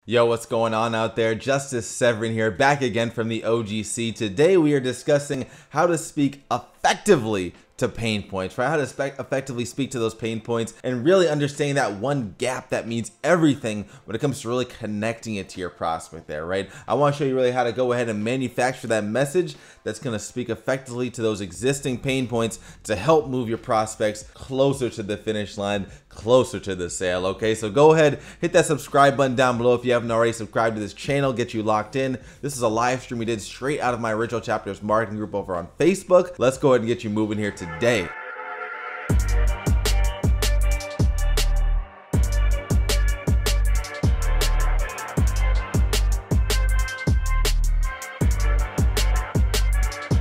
Yo, what's going on out there? Justice Severin here, back again from the OGC. Today we are discussing how to speak effectively to pain points, right? How to effectively speak to those pain points and really understanding that one gap that means everything when it comes to really connecting it to your prospect there, right? I want to show you really how to go ahead and manufacture that message that's going to speak effectively to those existing pain points to help move your prospects closer to the finish line, closer to the sale. Okay, so go ahead, hit that subscribe button down below if you haven't already subscribed to this channel, get you locked in. This is a live stream we did straight out of my Original Chapters marketing group over on Facebook. Let's go ahead and get you moving here today.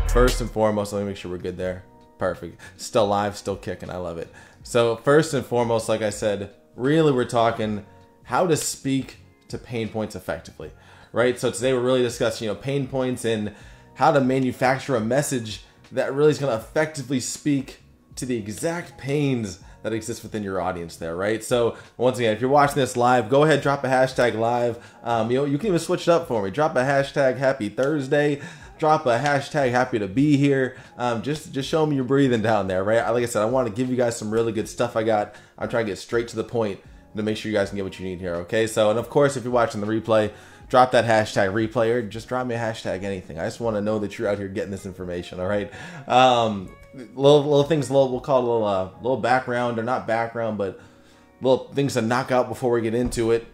First and foremost, let me make sure we're good there. Perfect. Still live, still kicking. I love it. So first and foremost, like I said, really we're talking how to speak to pain points effectively, right? So today we're really discussing, pain points and how to manufacture a message that really is going to effectively speak to the exact pains that exist within your audience there, right? So once again, if you're watching this live, go ahead, drop a hashtag live. You can even switch it up for me. Drop a hashtag Happy Thursday. Drop a hashtag happy to be here. Just show me you're breathing down there, right? Like I said, I want to give you guys some really good stuff I got. I'm trying to get straight to the point to make sure you guys can get what you need here, okay? So, and of course, if you're watching the replay, drop that hashtag replay or just drop me a hashtag anything. I just want to know that you're out here getting this information, all right? Little things, we'll call it a little background, or not background, but little things to knock out before we get into it.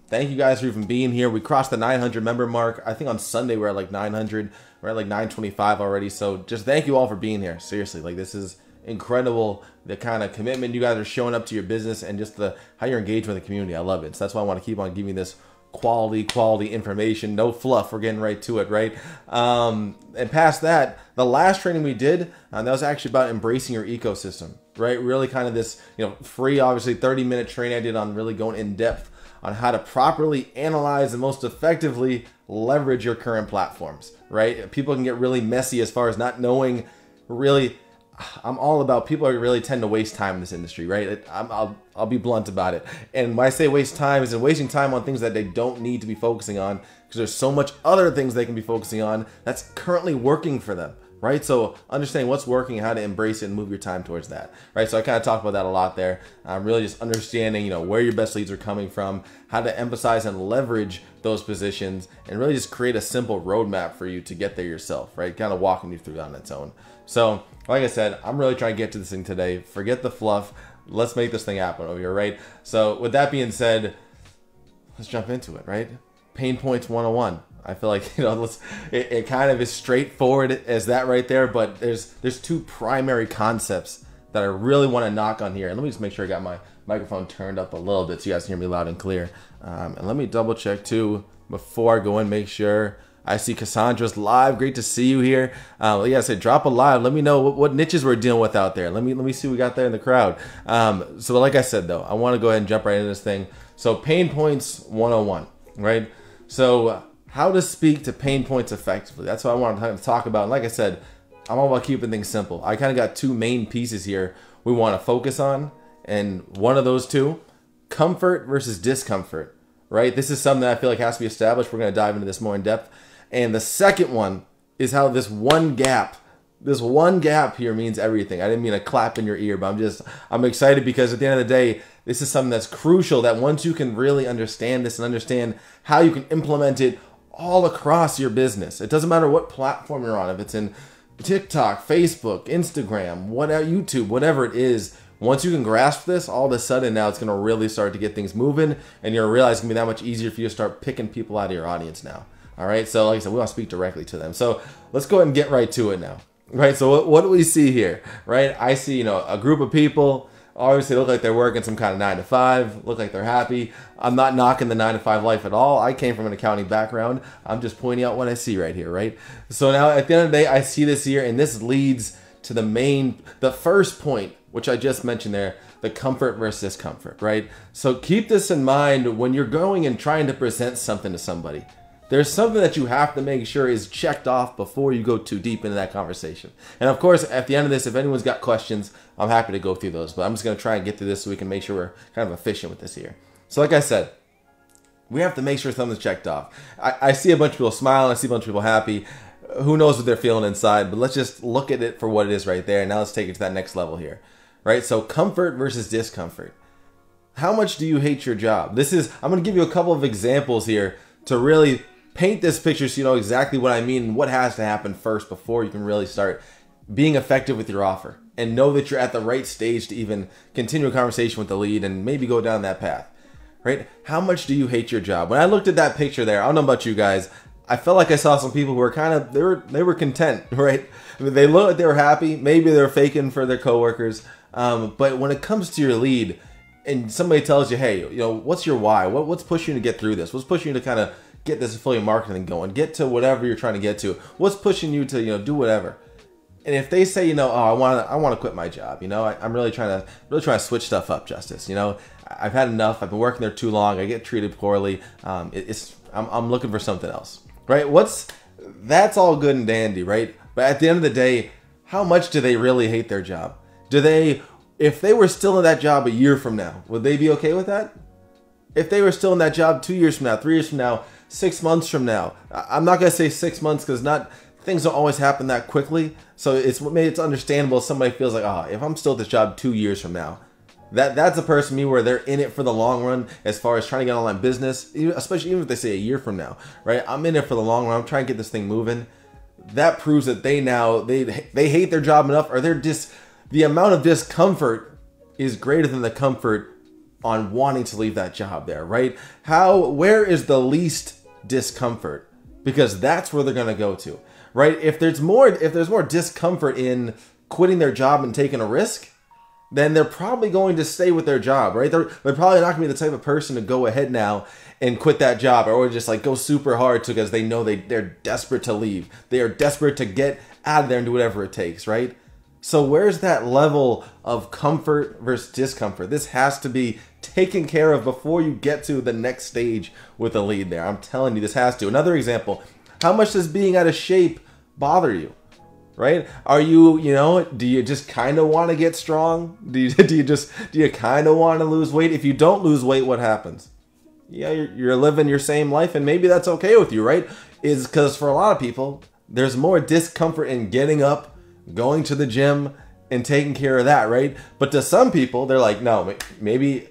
Thank you guys for even being here. We crossed the 900 member mark. I think on Sunday we're at like 900. We're at like 925 already. So just thank you all for being here. Seriously, like this is incredible, the kind of commitment you guys are showing up to your business and just how you're engaged with the community. I love it. So that's why I want to keep on giving this quality information. No fluff. We're getting right to it, right? And past that, the last training we did, that was actually about embracing your ecosystem, right? Really kind of this, free, obviously 30-minute training I did on really going in depth on how to properly analyze and most effectively leverage your current platforms, right? People can get really messy as far as not knowing really. I'm all about people who really tend to waste time in this industry, right? I'll be blunt about it. And when I say waste time, is wasting time on things that they don't need to be focusing on, because there's so much other things they can be focusing on that's currently working for them, right? So understanding what's working and how to embrace it and move your time towards that, right? So I kind of talked about that a lot there. Really just understanding, where your best leads are coming from, how to emphasize and leverage those positions, and really just create a simple roadmap for you to get there yourself, right? Kind of walking you through on its own. So like I said, I'm really trying to get to this thing today. Forget the fluff. Let's make this thing happen over here, right? So with that being said, let's jump into it, right? Pain points 101. I feel like, it kind of is straightforward as that right there, but there's two primary concepts that I really want to knock on here. And let me just make sure I got my microphone turned up a little bit so you guys can hear me loud and clear. And let me double check too before I go in, make sure. I see Cassandra's live. Great to see you here. Like I said, drop a live. Let me know what niches we're dealing with out there. Let me see what we got there in the crowd. So like I said, though, I want to go ahead and jump right into this thing. So pain points 101, right? So how to speak to pain points effectively. That's what I want to talk about. And like I said, I'm all about keeping things simple. I kind of got two main pieces here we want to focus on. And one of those two, comfort versus discomfort, right? This is something that I feel like has to be established. We're going to dive into this more in depth. And the second one is how this one gap here means everything. I didn't mean a clap in your ear, but I'm excited because at the end of the day, this is something that's crucial, that once you can really understand this and understand how you can implement it all across your business. It doesn't matter what platform you're on, if it's in TikTok, Facebook, Instagram, whatever, YouTube, whatever it is. Once you can grasp this, all of a sudden now it's going to really start to get things moving, and you'll realize it's going to be that much easier for you to start picking people out of your audience now. All right, so like I said, we want to speak directly to them. So let's go ahead and get right to it now. Right, so what do we see here? Right, I see, a group of people, obviously look like they're working some kind of 9 to 5, look like they're happy. I'm not knocking the 9 to 5 life at all. I came from an accounting background. I'm just pointing out what I see right here, right? So now at the end of the day, I see this here, and this leads to the first point, which I just mentioned there, the comfort versus discomfort, right? So keep this in mind when you're going and trying to present something to somebody. There's something that you have to make sure is checked off before you go too deep into that conversation. And of course, at the end of this, if anyone's got questions, I'm happy to go through those. But I'm just going to try and get through this so we can make sure we're kind of efficient with this here. So like I said, We have to make sure something's checked off. I see a bunch of people smiling. I see a bunch of people happy. Who knows what they're feeling inside, but let's just look at it for what it is right there. Now let's take it to that next level here, right? So comfort versus discomfort. How much do you hate your job? I'm going to give you a couple of examples here to really paint this picture so you know exactly what I mean and what has to happen first before you can really start being effective with your offer and know that you're at the right stage to even continue a conversation with the lead and maybe go down that path, right? How much do you hate your job? When I looked at that picture there, I don't know about you guys, I felt like I saw some people who were they were content, right? I mean, they looked like they were happy. Maybe they were faking for their coworkers. But when it comes to your lead and somebody tells you, hey, you know, what's your why? What's pushing you to get through this? What's pushing you to kind of get this affiliate marketing going? Get to whatever you're trying to get to. What's pushing you to, you know, do whatever? And if they say, you know, oh, I want to quit my job, you know, I'm really trying to switch stuff up, Justice. You know, I've had enough. I've been working there too long. I get treated poorly. I'm looking for something else. Right? That's all good and dandy, right? But at the end of the day, how much do they really hate their job? If they were still in that job a year from now, would they be okay with that? If they were still in that job 2 years from now, 3 years from now, 6 months from now, I'm not going to say 6 months because things don't always happen that quickly. So it's understandable if somebody feels like, if I'm still at this job 2 years from now, that's a person to me where they're in it for the long run as far as trying to get online business, especially even if they say a year from now, right? I'm in it for the long run. I'm trying to get this thing moving. That proves that they hate their job enough, or the amount of discomfort is greater than the comfort on wanting to leave that job there, right? Where is the least discomfort? Because that's where they're going to go to, right? If there's more discomfort in quitting their job and taking a risk, then they're probably going to stay with their job, right? They're probably not going to be the type of person to go ahead now and quit that job or just like go super hard because they know they're desperate to leave. They are desperate to get out of there and do whatever it takes, right? So where's that level of comfort versus discomfort? This has to be taken care of before you get to the next stage with a lead there. I'm telling you, this has to. Another example, how much does being out of shape bother you? Right? Are you, do you just kind of want to get strong? Do you kind of want to lose weight? If you don't lose weight, what happens? Yeah, you're living your same life, and maybe that's okay with you, right? Is because for a lot of people, there's more discomfort in getting up, going to the gym, and taking care of that, right? But to some people, they're like, no, maybe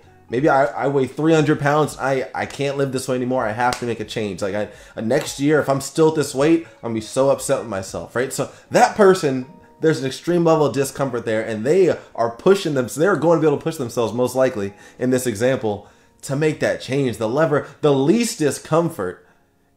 I weigh 300 pounds. I can't live this way anymore. I have to make a change. Like next year, if I'm still at this weight, I'm gonna be so upset with myself, right? So that person, there's an extreme level of discomfort there, and they are pushing them. So they're going to be able to push themselves, most likely, in this example, to make that change. The least discomfort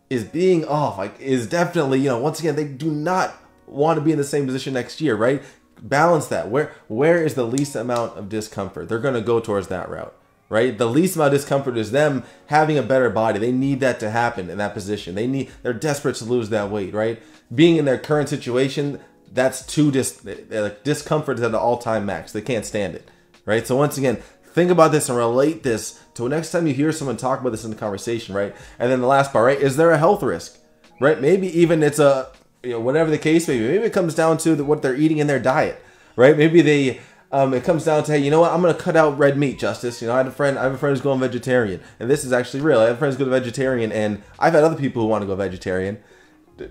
is being off. Is definitely, once again, they do not want to be in the same position next year, right? Balance that. Where is the least amount of discomfort? They're going to go towards that route. Right? The least amount of discomfort is them having a better body. They need that to happen in that position. They're desperate to lose that weight, right? Being in their current situation, that's discomfort is at the all-time max. They can't stand it, right? So once again, think about this and relate this to next time you hear someone talk about this in the conversation, right? And then the last part, right? Is there a health risk, right? Maybe even it's whatever the case may be. Maybe it comes down to what they're eating in their diet, right? Maybe it comes down to, hey, you know what? I'm going to cut out red meat, Justice. I have a friend who's going vegetarian, and this is actually real. I have friends who go vegetarian, and I've had other people who want to go vegetarian.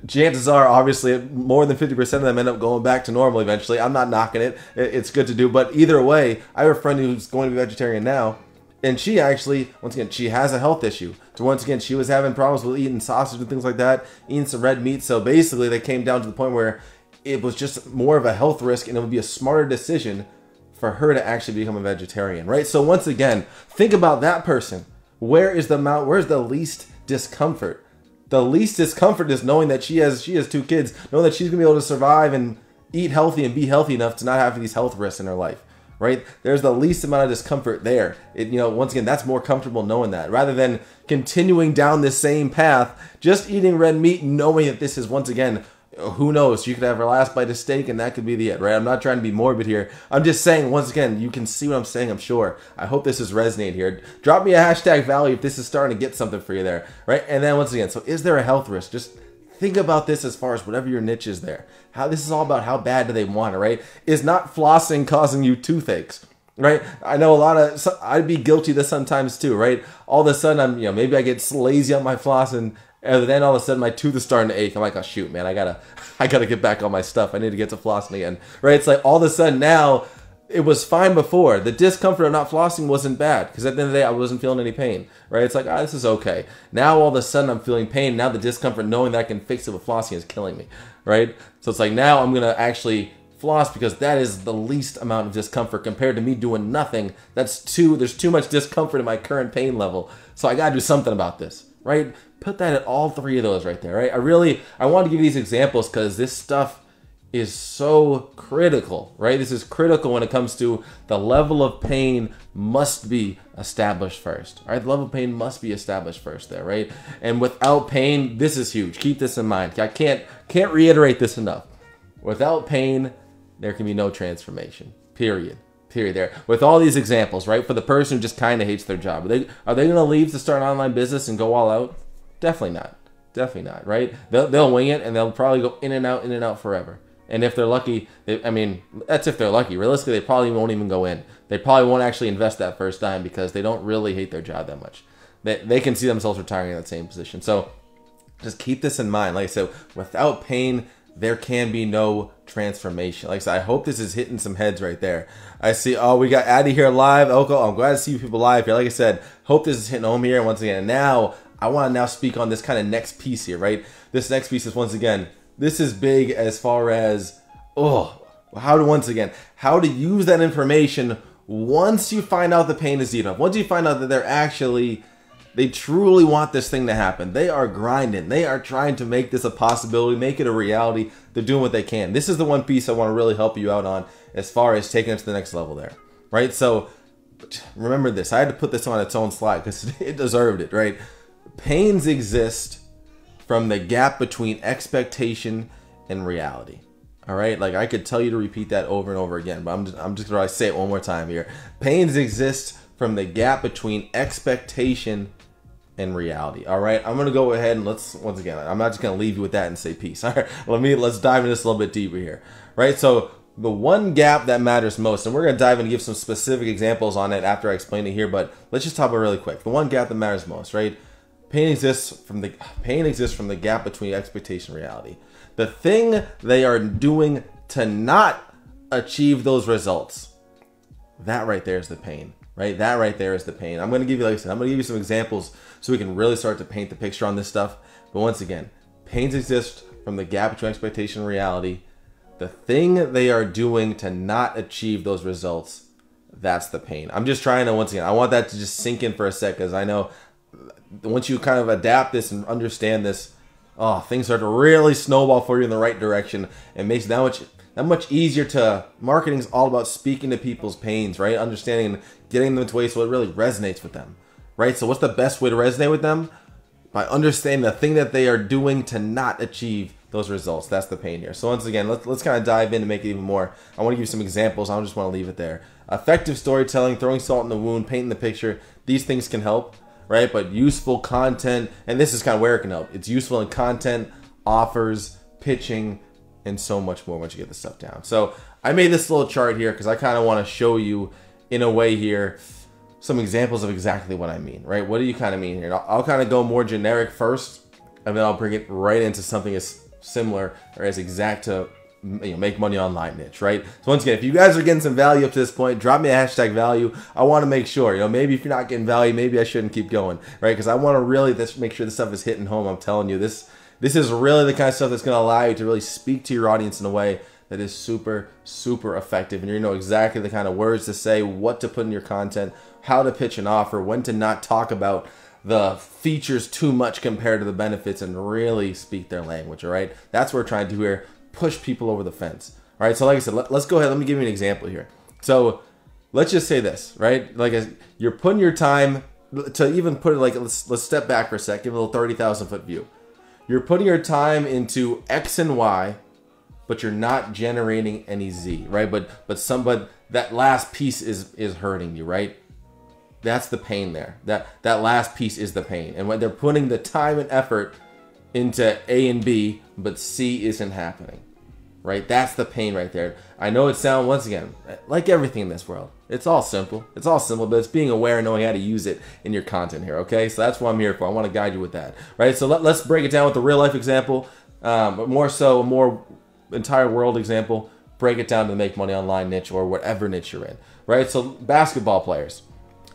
Chances are, obviously, more than 50% of them end up going back to normal eventually. I'm not knocking it. It's good to do. But either way, I have a friend who's going to be vegetarian now, and she actually, once again, she has a health issue. So once again, she was having problems with eating sausage and things like that, eating some red meat. So basically, they came down to the point where it was just more of a health risk, and it would be a smarter decision for her to actually become a vegetarian, right? So once again, think about that person. Where's the least discomfort? The least discomfort is knowing that she has 2 kids, knowing that she's gonna be able to survive and eat healthy and be healthy enough to not have these health risks in her life, right? There's the least amount of discomfort there. Once again, that's more comfortable knowing that, rather than continuing down this same path, just eating red meat, knowing that this is, once again, who knows? You could have her last bite of steak and that could be the it, right? I'm not trying to be morbid here. I'm just saying, once again, you can see what I'm saying, I'm sure. I hope this is resonating here. Drop me a hashtag value if this is starting to get something for you there, right? And then once again, so is there a health risk? Just think about this as far as whatever your niche is there. This is all about how bad do they want it, right? Is not flossing causing you toothaches? right? I know I'd be guilty of this sometimes too, right? All of a sudden maybe I get lazy on my floss, and then all of a sudden my tooth is starting to ache. I'm like, oh shoot, man, I gotta get back on my stuff. I need to get to flossing again, right? It's like all of a sudden now, it was fine before. The discomfort of not flossing wasn't bad because at the end of the day, I wasn't feeling any pain, right? It's like, this is okay. Now all of a sudden I'm feeling pain. Now the discomfort knowing that I can fix it with flossing is killing me, right? So it's like now I'm gonna actually floss because that is the least amount of discomfort compared to me doing nothing. There's too much discomfort in my current pain level. So I gotta do something about this, right? Put that at all three of those right there, right? I want to give you these examples because this stuff is so critical, right? This is critical when it comes to the level of pain must be established first, right? The level of pain must be established first there, right? And without pain, this is huge. Keep this in mind. I can't reiterate this enough. Without pain, there can be no transformation, period there. With all these examples, right? For the person who just kind of hates their job, are they going to leave to start an online business and go all out? Definitely not, right? They'll wing it and they'll probably go in and out forever. And if they're lucky, that's if they're lucky. Realistically, they probably won't even go in. They probably won't actually invest that first dime because they don't really hate their job that much. They can see themselves retiring in that same position. So just keep this in mind. Like I said, without pain, there can be no transformation. Like I said, I hope this is hitting some heads right there. I see, we got Addy here live. Okay, I'm glad to see you people live here. Like I said, hope this is hitting home here once again. And now, I want to speak on this kind of next piece here, right? This next piece is, once again, this is big as far as, how to use that information once you find out the pain is deep enough. Once you find out that they truly want this thing to happen. They are grinding. They are trying to make this a possibility, make it a reality. They're doing what they can. This is the one piece I want to really help you out on as far as taking it to the next level there, right? So remember this. I had to put this on its own slide because it deserved it, right? Pains exist from the gap between expectation and reality. All right, like I could tell you to repeat that over and over again, but I'm just gonna say it one more time here. Pains exist from the gap between expectation and reality. All right, I'm gonna go ahead and once again, I'm not just gonna leave you with that and say peace. All right, let's dive into this a little bit deeper here. Right, so the one gap that matters most, and we're gonna dive in and give some specific examples on it after I explain it here, but let's just talk about it really quick. The one gap that matters most, right? Pain exists from the gap between expectation and reality. The thing they are doing to not achieve those results, that right there is the pain, right? That right there is the pain. I'm going to give you, like I said, I'm going to give you some examples so we can really start to paint the picture on this stuff. But once again, pains exist from the gap between expectation and reality. The thing they are doing to not achieve those results, that's the pain. I'm just trying to, once again, I want that to just sink in for a sec, because I know once you kind of adapt this and understand this, things start to really snowball for you in the right direction. It makes it that much easier to, marketing is all about speaking to people's pains, right? Understanding and getting them to ways so it really resonates with them, right? So what's the best way to resonate with them? By understanding the thing that they are doing to not achieve those results. That's the pain here. So once again, let's kind of dive in and make it even more. I want to give you some examples. I don't just want to leave it there. Effective storytelling, throwing salt in the wound, painting the picture. These things can help, right? But useful content, and this is kind of where it can help. It's useful in content, offers, pitching, and so much more once you get this stuff down. So I made this little chart here because I kind of want to show you, in a way here, some examples of exactly what I mean, right? What do you kind of mean here? I'll kind of go more generic first, and then I'll bring it right into something as similar or as exact to make money online niche, right? So once again, if you guys are getting some value up to this point, drop me a hashtag value. I want to make sure, maybe if you're not getting value, maybe I shouldn't keep going, right? Because I want to really make sure this stuff is hitting home. I'm telling you, this is really the kind of stuff that's going to allow you to really speak to your audience in a way that is super, super effective. And you know exactly the kind of words to say, what to put in your content, how to pitch an offer, when to not talk about the features too much compared to the benefits, and really speak their language, all right? That's what we're trying to do here. Push people over the fence. All right, so like I said, let's go ahead. Let me give you an example here. So let's just say this, right? Like you're putting your time to even put it like, let's step back for a sec, give a little 30,000 foot view. You're putting your time into X and Y, but you're not generating any Z, right? But that last piece is hurting you, right? That's the pain there. That last piece is the pain. And when they're putting the time and effort into A and B, but C isn't happening. right? That's the pain right there. I know it sounds, once again, like everything in this world, it's all simple. It's all simple, but it's being aware and knowing how to use it in your content here, okay? So that's what I'm here for. I want to guide you with that, right? So let's break it down with a real life example, but more so, a more entire world example. Break it down to the make money online niche or whatever niche you're in, right? So basketball players.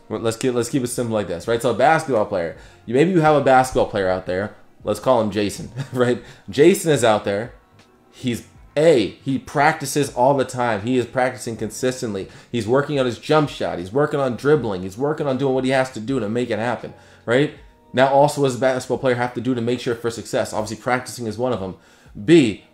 Let's keep it simple like this, right? So a basketball player, maybe you have a basketball player out there. Let's call him Jason, right? Jason is out there. He practices all the time. He is practicing consistently. He's working on his jump shot. He's working on dribbling. He's working on doing what he has to do to make it happen, right? Now, also as a basketball player, have to do to make sure for success. Obviously, practicing is one of them. B,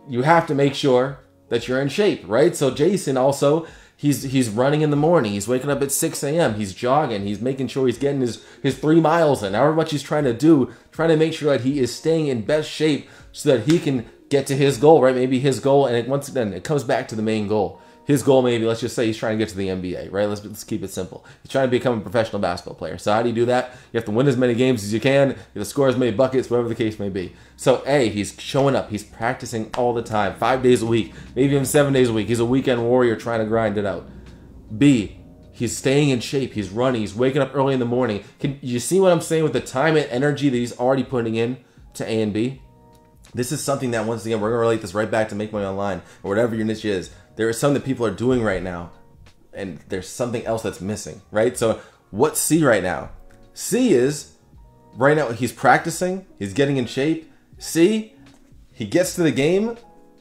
you have to make sure that you're in shape, right? So Jason also, he's running in the morning. He's waking up at 6 a.m. He's jogging. He's making sure he's getting his 3 miles in. However much he's trying to make sure that he is staying in best shape so that he can get to his goal, right? Maybe his goal, and once again, it comes back to the main goal. His goal, maybe, let's just say he's trying to get to the NBA, right? Let's keep it simple. He's trying to become a professional basketball player. So how do you do that? You have to win as many games as you can. You have to score as many buckets, whatever the case may be. So A, he's showing up. He's practicing all the time, 5 days a week, maybe even 7 days a week. He's a weekend warrior trying to grind it out. B, he's staying in shape. He's running. He's waking up early in the morning. Can you see what I'm saying with the time and energy that he's already putting in to A and B? This is something that, once again, we're going to relate this right back to Make Money Online or whatever your niche is. There is something that people are doing right now, and there's something else that's missing, right? So what's C right now? C is, right now, he's practicing. He's getting in shape. C, he gets to the game,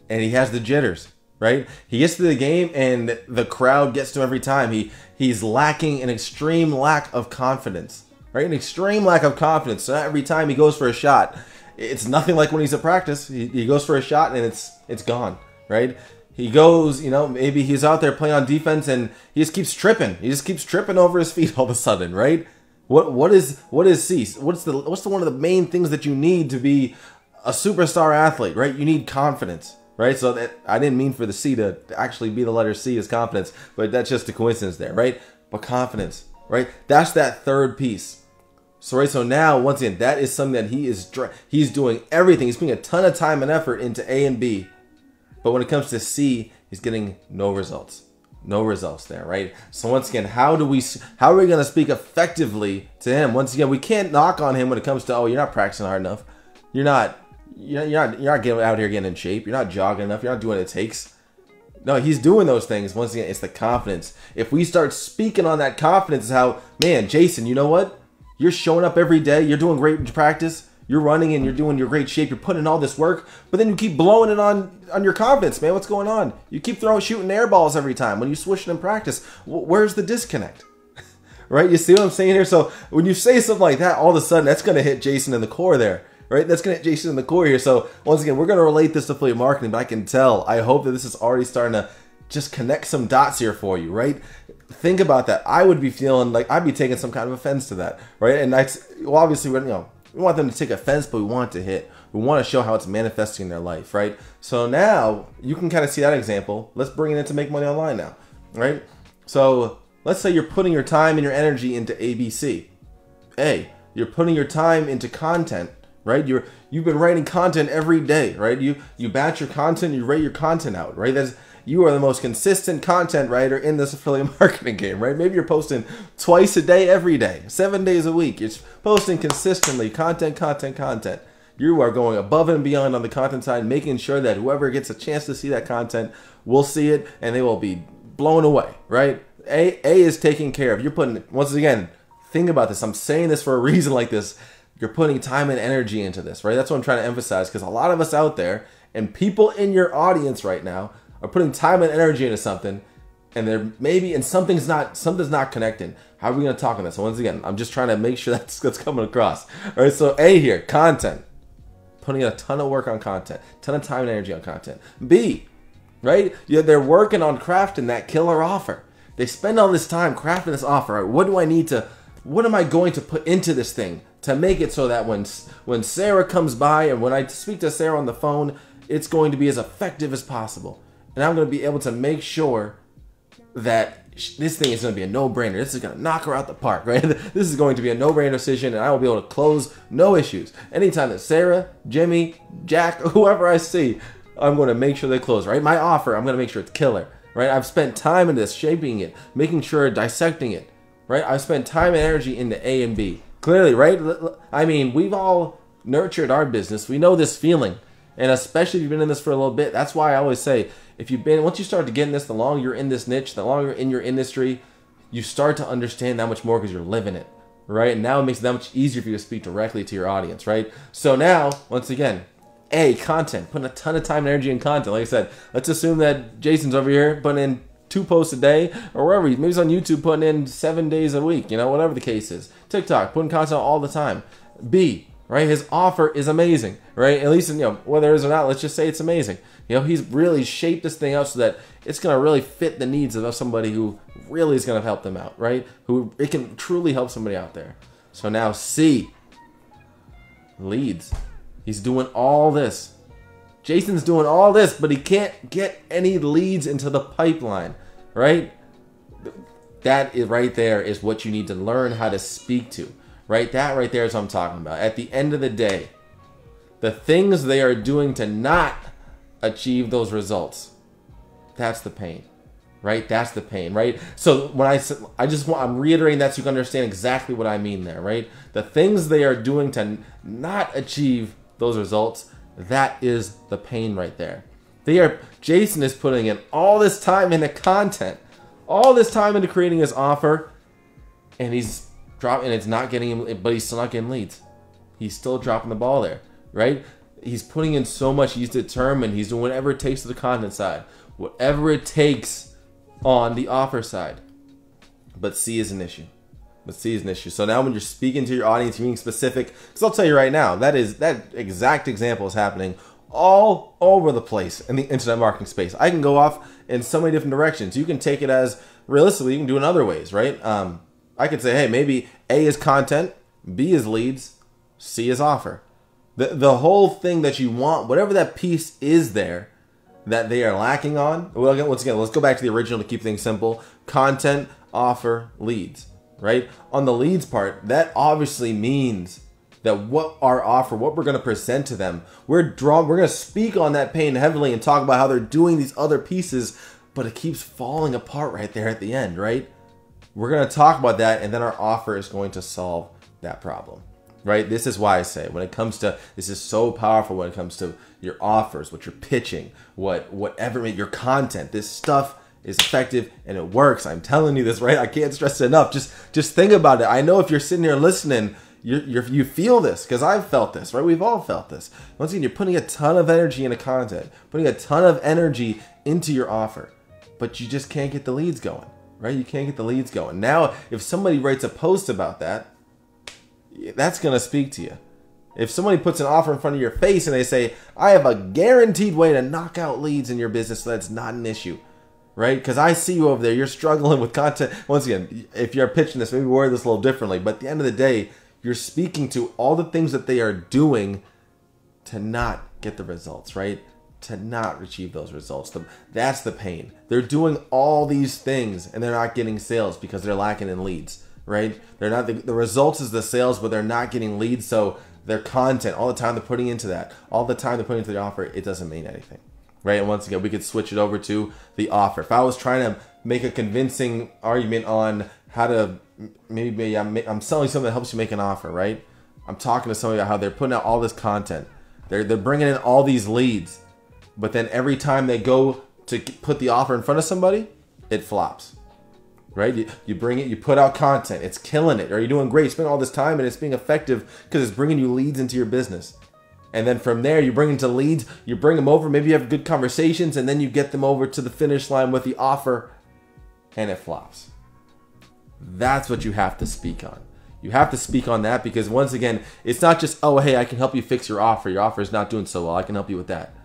and he has the jitters, right? He gets to the game, and the crowd gets to him every time. He's lacking an extreme lack of confidence, right? An extreme lack of confidence. So every time he goes for a shot, it's nothing like when he's at practice. He goes for a shot, and it's gone, right? He goes, maybe he's out there playing on defense and he just keeps tripping. He just keeps tripping over his feet all of a sudden, right? What is C? What's one of the main things that you need to be a superstar athlete, right? You need confidence, right? So that, I didn't mean for the C to actually be the letter C as confidence, but that's just a coincidence there, right? But confidence, right? That's that third piece. So right, so now once again, that is something that he's doing everything. He's putting a ton of time and effort into A and B. But when it comes to C, he's getting no results. No results there, right? So once again, how are we going to speak effectively to him? Once again, we can't knock on him when it comes to, oh, you're not practicing hard enough. You're not getting out here getting in shape. You're not jogging enough. You're not doing what it takes. No, he's doing those things. Once again, it's the confidence. If we start speaking on that confidence, how, man, Jason, you know what? You're showing up every day. You're doing great in practice. You're running and you're doing your great shape. You're putting in all this work, but then you keep blowing it on your confidence, man. What's going on? You keep shooting air balls every time when you swish it in practice. Where's the disconnect? Right? You see what I'm saying here? So when you say something like that, all of a sudden that's going to hit Jason in the core there, right? That's going to hit Jason in the core here. So once again, we're going to relate this to affiliate marketing, but I can tell, I hope that this is already starting to just connect some dots here for you, right? Think about that. I would be feeling like I'd be taking some kind of offense to that, right? And obviously, we want them to take offense, but we want it to hit. We want to show how it's manifesting in their life, right? So now you can kind of see that example. Let's bring it into Make Money Online now, right? So let's say you're putting your time and your energy into ABC. A, you're putting your time into content, right? You've been writing content every day, right? You batch your content, you rate your content out, right? You are the most consistent content writer in this affiliate marketing game, right? Maybe you're posting twice a day, every day, 7 days a week. You're posting consistently, content. You are going above and beyond on the content side, making sure that whoever gets a chance to see that content will see it and they will be blown away, right? A is taken care of. You're putting, once again, think about this. I'm saying this for a reason like this. You're putting time and energy into this, right? That's what I'm trying to emphasize, because a lot of us out there and people in your audience right now are putting time and energy into something, and something's not connecting. How are we going to talk on this? So once again, I'm just trying to make sure that's coming across. All right, so A here, content. Putting a ton of work on content, ton of time and energy on content. B, right? They're working on crafting that killer offer. They spend all this time crafting this offer. Right? What am I going to put into this thing to make it so that when Sarah comes by and when I speak to Sarah on the phone, it's going to be as effective as possible. And I'm going to be able to make sure that this thing is going to be a no-brainer. This is going to knock her out the park, right? This is going to be a no-brainer decision, and I will be able to close no issues. Anytime that Sarah, Jimmy, Jack, whoever I see, I'm going to make sure they close, right? My offer, I'm going to make sure it's killer, right? I've spent time in this, shaping it, making sure, dissecting it, right? I've spent time and energy into A and B. Clearly, right? I mean, we've all nurtured our business. We know this feeling. And especially if you've been in this for a little bit, that's why I always say, once you start to get in this, the longer you're in this niche, the longer in your industry, you start to understand that much more because you're living it, right? And now it makes it that much easier for you to speak directly to your audience, right? So now, once again, content, putting a ton of time and energy in content. Like I said, let's assume that Jason's over here putting in 2 posts a day, or wherever maybe he's on YouTube putting in 7 days a week, whatever the case is. TikTok, putting content all the time. B, right? His offer is amazing, right? At least, whether it is or not, let's just say it's amazing. He's really shaped this thing out so that it's going to really fit the needs of somebody who really is going to help them out, right? Who it can truly help somebody out there. So now C, leads. He's doing all this. Jason's doing all this, but he can't get any leads into the pipeline, right? That is right there is what you need to learn how to speak to, right? That right there is what I'm talking about. At the end of the day, the things they are doing to not achieve those results, that's the pain, right? That's the pain, right? So when I'm reiterating that so you can understand exactly what I mean there, right? The things they are doing to not achieve those results, that is the pain right there. Jason is putting in all this time into content, all this time into creating his offer, and he's dropping, and it's not getting him, but he's still not getting leads. He's still dropping the ball there, right? He's putting in so much. He's determined. He's doing whatever it takes to the content side, whatever it takes on the offer side. But C is an issue. So now when you're speaking to your audience, you're being specific, because I'll tell you right now, that exact example is happening all over the place in the internet marketing space. I can go off in so many different directions. You can take it as, realistically, you can do it in other ways, right? I could say, hey, maybe A is content, B is leads, C is offer. The whole thing that you want, whatever that piece is there that they are lacking on, once again, let's go back to the original to keep things simple. Content, offer, leads, right? On the leads part, that obviously means that what our offer, what we're going to present to them, we're going to speak on that pain heavily and talk about how they're doing these other pieces, but it keeps falling apart right there at the end, right? We're going to talk about that, and then our offer is going to solve that problem, right? This is why I say this is so powerful when it comes to your offers, what you're pitching, whatever your content. This stuff is effective and it works. I'm telling you this, right? I can't stress it enough. Just think about it. I know if you're sitting here listening, you feel this, because I've felt this, right? We've all felt this. Once again, you're putting a ton of energy into content, putting a ton of energy into your offer, but you just can't get the leads going, right? You can't get the leads going. Now, if somebody writes a post about that, that's going to speak to you. If somebody puts an offer in front of your face and they say, I have a guaranteed way to knock out leads in your business, so that's not an issue, right? Because I see you over there, you're struggling with content. Once again, if you're pitching this, maybe word this a little differently, but at the end of the day, you're speaking to all the things that they are doing to not get the results, right? To not achieve those results. That's the pain. They're doing all these things and they're not getting sales because they're lacking in leads, right? They're not the results is the sales, but they're not getting leads. So their content, all the time they're putting into that, all the time they're putting into the offer, it doesn't mean anything, right? And once again, we could switch it over to the offer. If I was trying to make a convincing argument on how to maybe I'm selling something that helps you make an offer, right? I'm talking to somebody about how they're putting out all this content. They're bringing in all these leads, but then every time they go to put the offer in front of somebody, it flops, right? You bring it, you put out content, it's killing it, or you're doing great, spending all this time and it's being effective because it's bringing you leads into your business. And then from there, you bring into leads, you bring them over, maybe you have good conversations, and then you get them over to the finish line with the offer, and it flops. That's what you have to speak on. You have to speak on that, because once again, it's not just, oh, hey, I can help you fix your offer. Your offer is not doing so well. I can help you with that.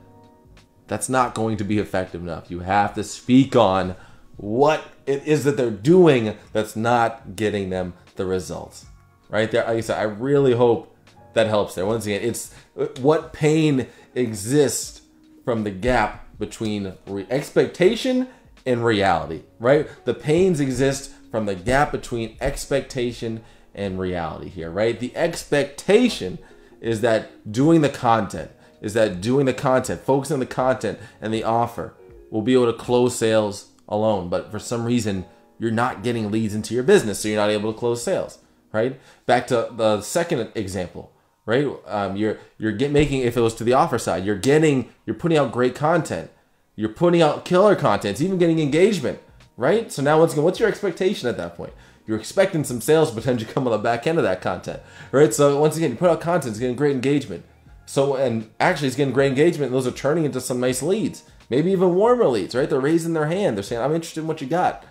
That's not going to be effective enough. You have to speak on what it is that they're doing that's not getting them the results. Right there, like I said, I really hope that helps there. Once again, it's what pain exists from the gap between expectation and reality, right? The pains exist from the gap between expectation and reality here, right? The expectation is that doing the content, is that doing the content, focusing on the content and the offer, will be able to close sales alone. But for some reason, you're not getting leads into your business, so you're not able to close sales, right? Back to the second example, right? You're making, if it was to the offer side, you're putting out great content, you're putting out killer content, it's even getting engagement, right? So now once again, what's your expectation at that point? You're expecting some sales potential to come on the back end of that content, right? So once again, you put out content, it's getting great engagement. So, and actually it's getting great engagement, and those are turning into some nice leads, maybe even warmer leads, right? They're raising their hand, they're saying, I'm interested in what you got.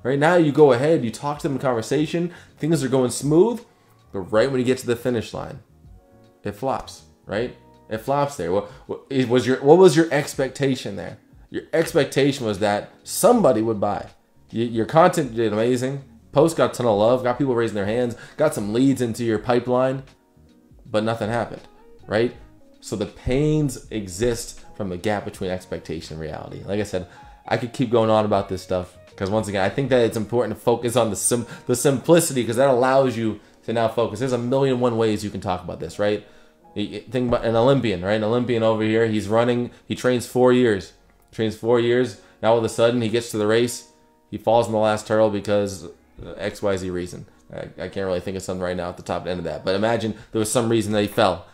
Right now, you go ahead, you talk to them in conversation, things are going smooth, but right when you get to the finish line, it flops, right? It flops there. What was your expectation there? Your expectation was that somebody would buy. Your content did amazing. Post got a ton of love, got people raising their hands, got some leads into your pipeline, but nothing happened, right? So the pains exist from the gap between expectation and reality. Like I said, I could keep going on about this stuff, because once again, I think that it's important to focus on the simplicity, because that allows you to now focus. There's a million and one ways you can talk about this, right? Think about an Olympian, right? An Olympian over here, he's running, he trains 4 years. Now all of a sudden he gets to the race, he falls in the last hurdle because XYZ reason. I can't really think of something right now at the top end of that. But imagine there was some reason that he fell.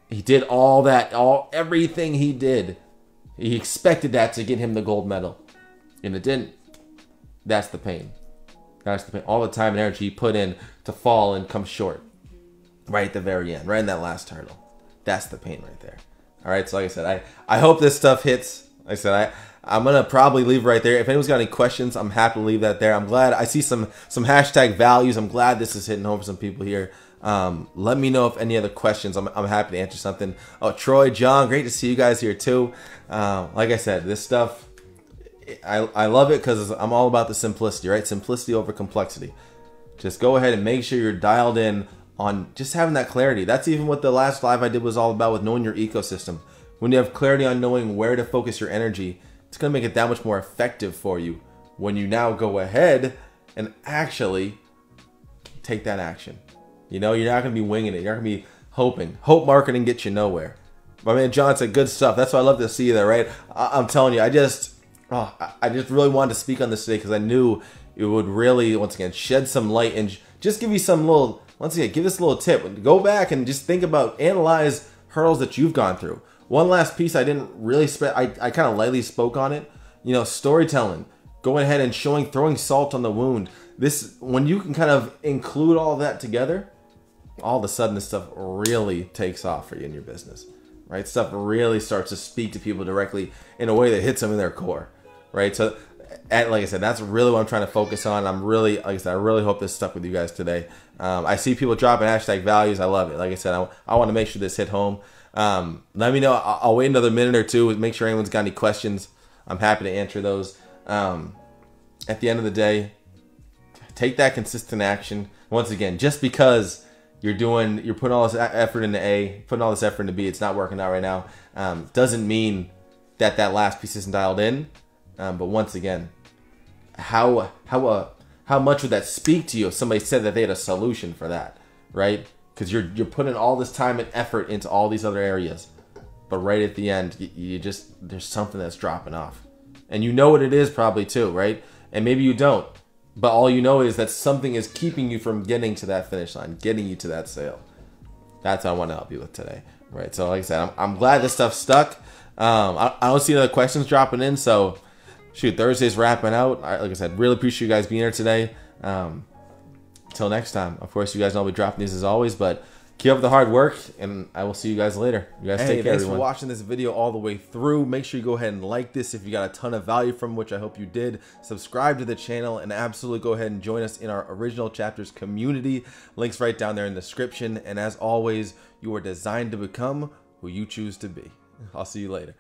He did all that, everything he did. He expected that to get him the gold medal, and it didn't. That's the pain. That's the pain. All the time and energy he put in to fall and come short. Right at the very end. Right in that last hurdle. That's the pain right there. Alright, so like I said, I hope this stuff hits. Like I said, I'm going to probably leave right there. If anyone's got any questions, I'm happy to leave that there. I'm glad. I see some hashtag values. I'm glad this is hitting home for some people here. Let me know if any other questions. I'm happy to answer something. Oh, Troy, John, great to see you guys here too. Like I said, this stuff, I love it because I'm all about the simplicity, right? Simplicity over complexity. Just go ahead and make sure you're dialed in on just having that clarity. That's even what the last live I did was all about, with knowing your ecosystem. When you have clarity on knowing where to focus your energy, it's going to make it that much more effective for you when you now go ahead and actually take that action. You know, you're not going to be winging it. You're not going to be hoping. Hope marketing gets you nowhere. My man John said good stuff. That's why I love to see that, right? I'm telling you, I just really wanted to speak on this today because I knew it would really, once again, shed some light and just give you some little, once again, give this a little tip. Go back and just think about, analyze hurdles that you've gone through. One last piece I didn't really I kind of lightly spoke on it. You know, storytelling, going ahead and throwing salt on the wound. This, when you can kind of include all of that together, all of a sudden this stuff really takes off for you in your business, right? Stuff really starts to speak to people directly in a way that hits them in their core, right? So, like I said, that's really what I'm trying to focus on. I'm really, like I said, I really hope this stuck with you guys today. I see people dropping hashtag values. I love it. Like I said, I want to make sure this hit home. Let me know. I'll wait another minute or two, make sure anyone's got any questions. I'm happy to answer those. At the end of the day, take that consistent action. Once again, just because you're putting all this effort into A, putting all this effort into B, it's not working out right now, doesn't mean that last piece isn't dialed in. But once again, how much would that speak to you if somebody said that they had a solution for that, right? Because you're putting all this time and effort into all these other areas, but right at the end, there's something that's dropping off, and you know what it is probably too, right? And maybe you don't, but all you know is that something is keeping you from getting to that finish line, getting you to that sale. That's what I want to help you with today, right? So like I said, I'm glad this stuff stuck. I don't see other questions dropping in, so shoot, Thursday's wrapping out. Like I said, really appreciate you guys being here today. Until next time, of course, you guys know I'll be dropping these as always, but keep up the hard work, and I will see you guys later. You guys take care, everyone. Thanks for watching this video all the way through. Make sure you go ahead and like this if you got a ton of value from, which I hope you did. Subscribe to the channel, and absolutely go ahead and join us in our Original Chapters community. Links right down there in the description. And as always, you are designed to become who you choose to be. I'll see you later.